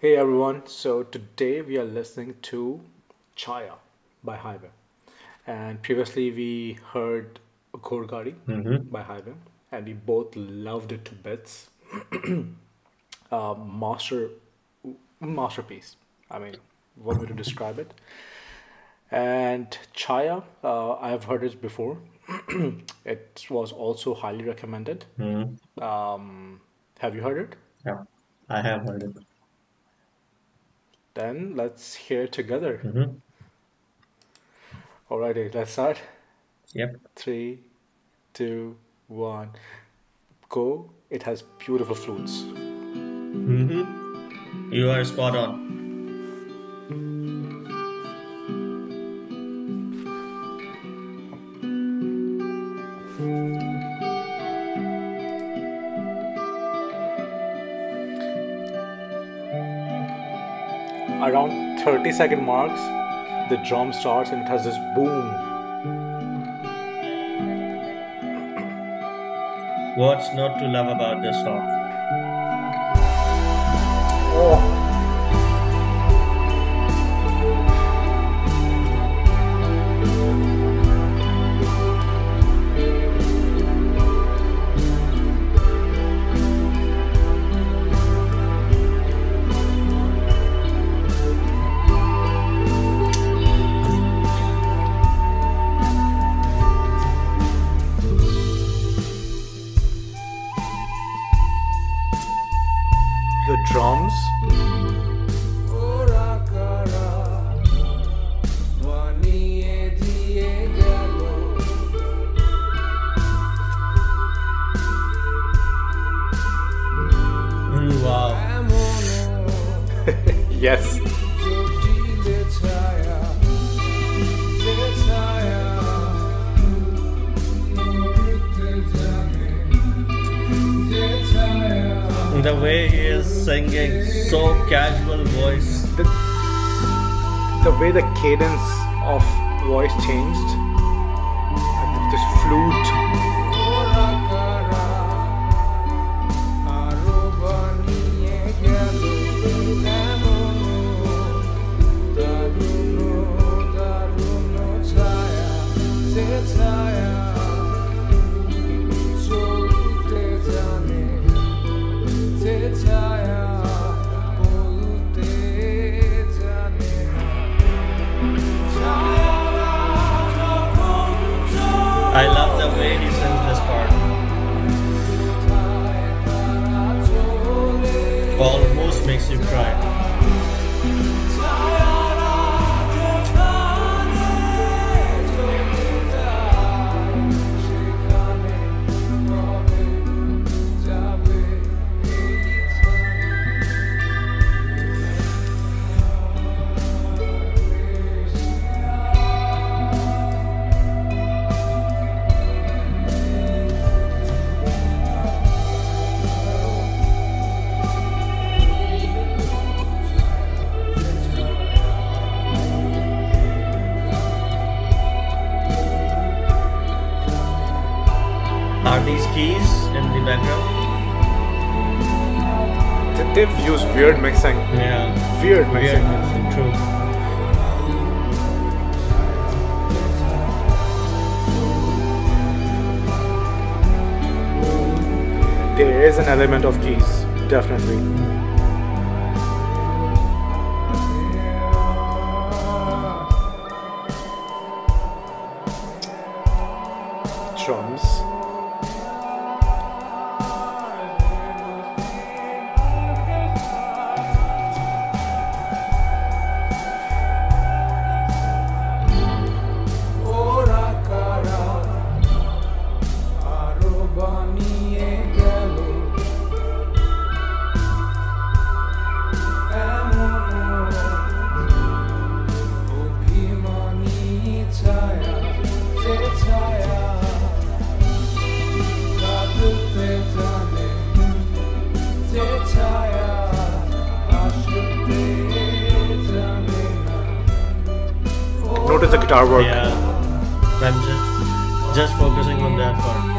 Hey everyone, so today we are listening to Chaya by Highway. And previously we heard Ghorgari Mm-hmm. by Highway, and we both loved it to bits. Uh, master Masterpiece. I mean, one way to describe it. And Chaya, I've heard it before. It was also highly recommended. Mm-hmm. Have you heard it? Yeah, I have heard it. Then let's hear it together. Mm-hmm. Alrighty, let's start. Yep. Three, two, one, go. It has beautiful flutes. Mm-hmm. You are spot on. Around 30-second marks, the drum starts and it has this boom. What's not to love about this song? Oh, the drums. Wow. Yes. The way he is singing, so casual voice. The, the way the cadence of voice changed, and this flute. I love the way he sings this part. Almost makes you cry. Are these keys in the background? They've used weird mixing. Yeah. Weird Weird mixing. mixing, true. There is an element of keys, definitely. Drums. Notice the guitar work. Yeah. I'm just focusing on that part.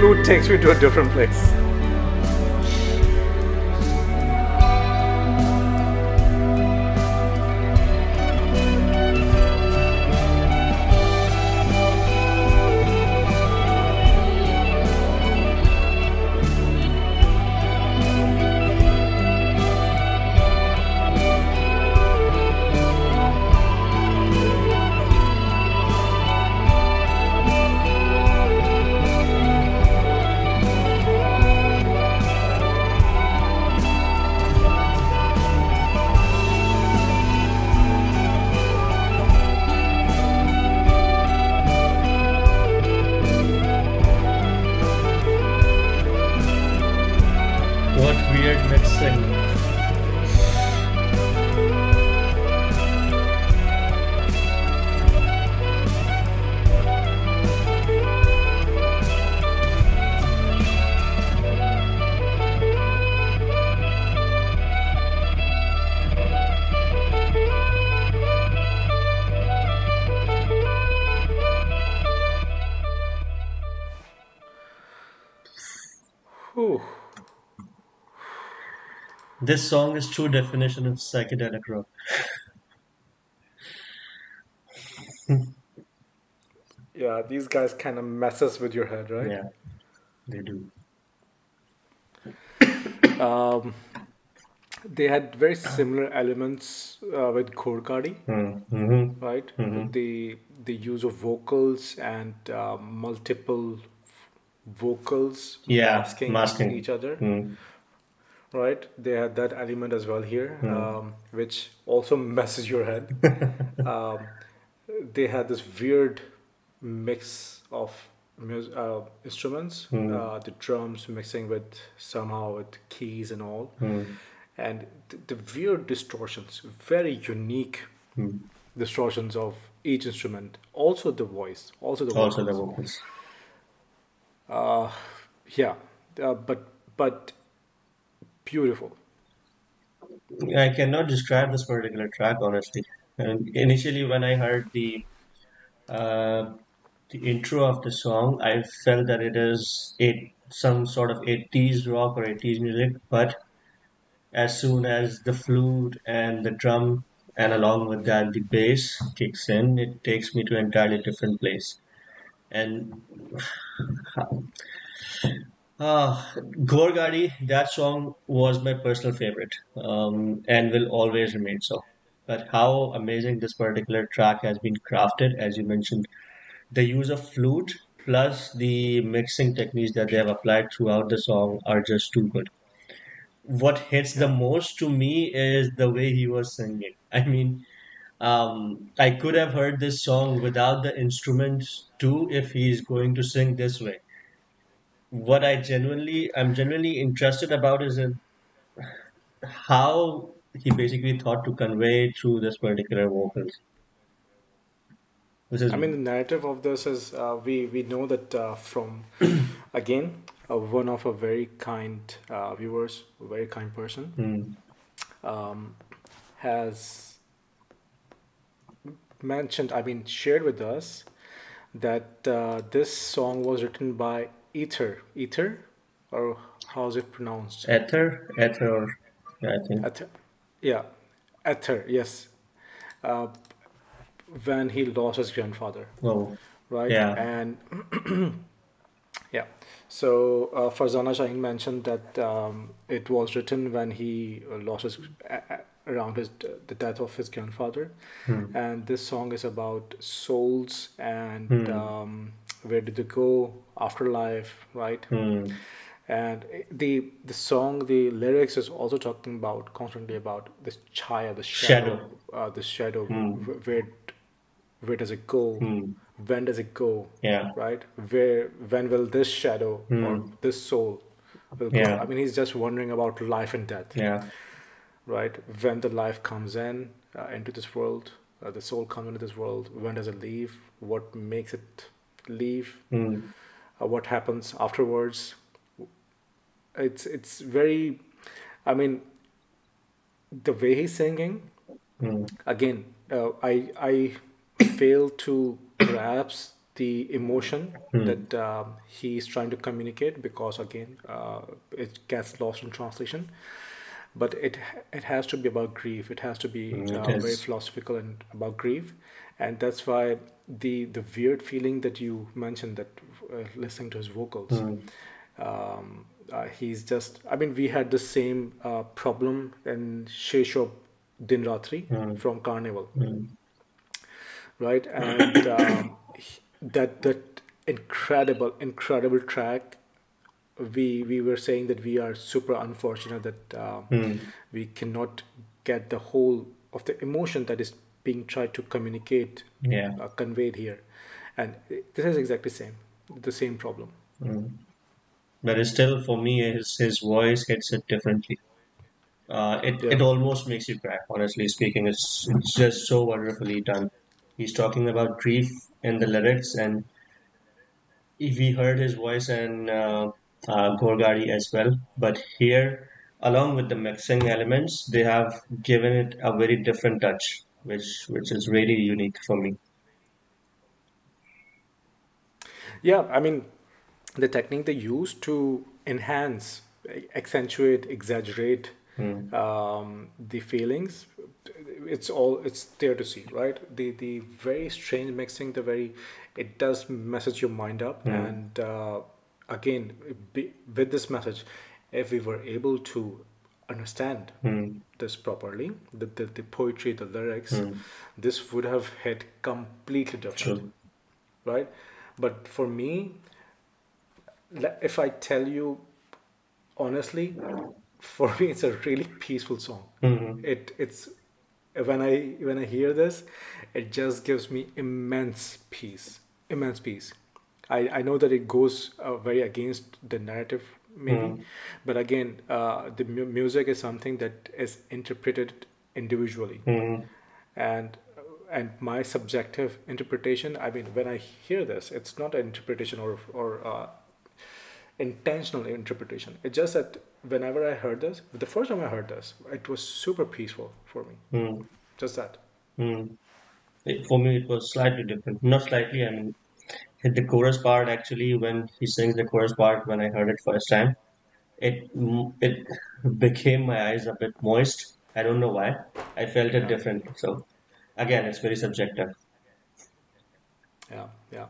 flute takes me to a different place. What weird mixing. Whew. This song is true definition of psychedelic rock. Yeah, these guys kind of messes with your head, right? Yeah, they do. Um, they had very similar elements with Khorkadi, Mm-hmm. right? Mm-hmm. The use of vocals and multiple vocals Yeah, masking masking. each other, Mm. right? They had that element as well here, Mm. which also messes your head. Um, they had this weird mix of instruments, Mm. the drums mixing with somehow with keys and all, Mm. and the weird distortions, very unique Mm. distortions of each instrument. Also the voice, also the Also the vocals. vocals. Uh, yeah, but beautiful. I cannot describe this particular track honestly. And initially, when I heard uh, the intro of the song, I felt that it is some sort of 80s rock or 80s music. But as soon as the flute and the drum, and along with that the bass kicks in, it takes me to an entirely different place. And Gorgadi, that song was my personal favorite, and will always remain so. But how amazing this particular track has been crafted, as you mentioned, the use of flute plus the mixing techniques that they have applied throughout the song are just too good. What hits the Yeah. most to me is the way he was singing. I mean, I could have heard this song without the instruments too if he's going to sing this way. What I'm genuinely interested about is in how he basically thought to convey through this particular vocals. This is I mean, the narrative of this is we know that from again one of a very kind viewers, a very kind person, mm, um, has mentioned, I mean, shared with us that this song was written by Ether, or how's it pronounced? Aether, yeah, I think. Ether, yeah, Ether, yes. Uh, when he lost his grandfather, Oh, right? yeah. And yeah. So Farzana Shaheen mentioned that it was written when he lost his around his the death of his grandfather, Hmm. and this song is about souls and Hmm. where did they go, afterlife, right? Hmm. And the song, the lyrics is also talking about constantly about this chaya, Shadow. the shadow. Hmm. Where does it go? Hmm. When does it go? Yeah. Right? When will this shadow or Hmm. this soul will go? Yeah. I mean, he's just wondering about life and death, Yeah. right? When the life comes in into this world, the soul comes into this world. When does it leave? What makes it leave? Hmm. What happens afterwards? It's very, I mean, the way he's singing Hmm. again. I fail to grasp the emotion Hmm. that he's trying to communicate, because again, it gets lost in translation. But it has to be about grief. It has to be It very is. philosophical and about grief, and that's why the weird feeling that you mentioned, that listening to his vocals, Hmm. he's just. I mean, we had the same problem in Sheshop Din Ratri Hmm. from Carnival, Hmm. right? And that incredible track. We were saying that we are super unfortunate that Hmm. we cannot get the whole of the emotion that is being tried to communicate, Yeah. conveyed here, and this is exactly the same problem. Hmm. But it's still, for me, his voice hits it differently. Yeah. It almost makes you cry. Honestly speaking, it's just so wonderfully done. He's talking about grief in the lyrics, and we heard his voice in Gorgari as well. But here, along with the mixing elements, they have given it a very different touch, which is really unique for me. Yeah, I mean, the technique they use to enhance, accentuate, exaggerate Mm, the feelings, it's there to see, right? The very strange mixing, it does message your mind up, mm, and again, with this message, if we were able to understand mm, this properly, the poetry, the lyrics, mm. this would have hit completely different, True. right? But for me, if I tell you honestly, for me it's a really peaceful song. Mm, It's when I hear this, it just gives me immense peace. I know that it goes very against the narrative maybe, mm, but again, the music is something that is interpreted individually, mm, and my subjective interpretation. I mean, when I hear this, it's not an interpretation or intentional interpretation. It's just that whenever I heard this, the first time I heard this, it was super peaceful for me. mm, Just that. mm. For me, it was slightly different. Not slightly, I mean, the chorus part actually, when he sings the chorus part, when I heard it first time, it became my eyes a bit moist. I don't know why. I felt it Yeah, differently. So again, it's very subjective. yeah, yeah,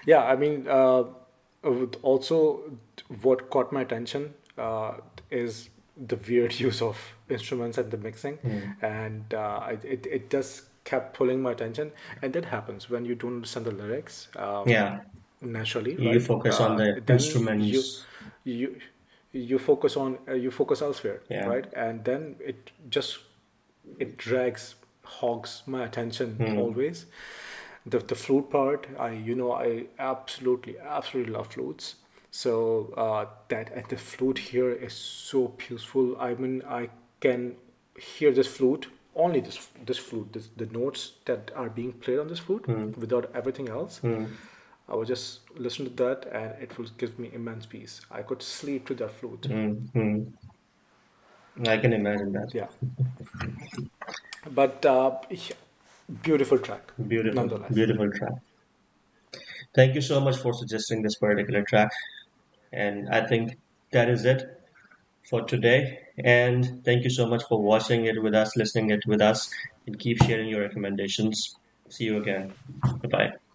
yeah. I mean, also what caught my attention is the weird use of instruments and the mixing, Mm. and it just kept pulling my attention, and that happens when you don't understand the lyrics Yeah, naturally, you right? focus on the Then instruments. you you focus elsewhere, Yeah. right? And then it drags hogs my attention Mm. always. The flute part, I absolutely love flutes. So that and the flute here is so peaceful. I mean, I can hear this flute, only this flute, the notes that are being played on this flute, Mm. without everything else. Mm. I would just listen to that, and it will give me immense peace. I could sleep to that flute. Mm. Mm. I can imagine that. Yeah, but beautiful track, Beautiful, nonetheless. beautiful track. Thank you so much for suggesting this particular track. And I think that is it for today. And thank you so much for watching it with us, listening it with us, and keep sharing your recommendations. See you again. Bye bye.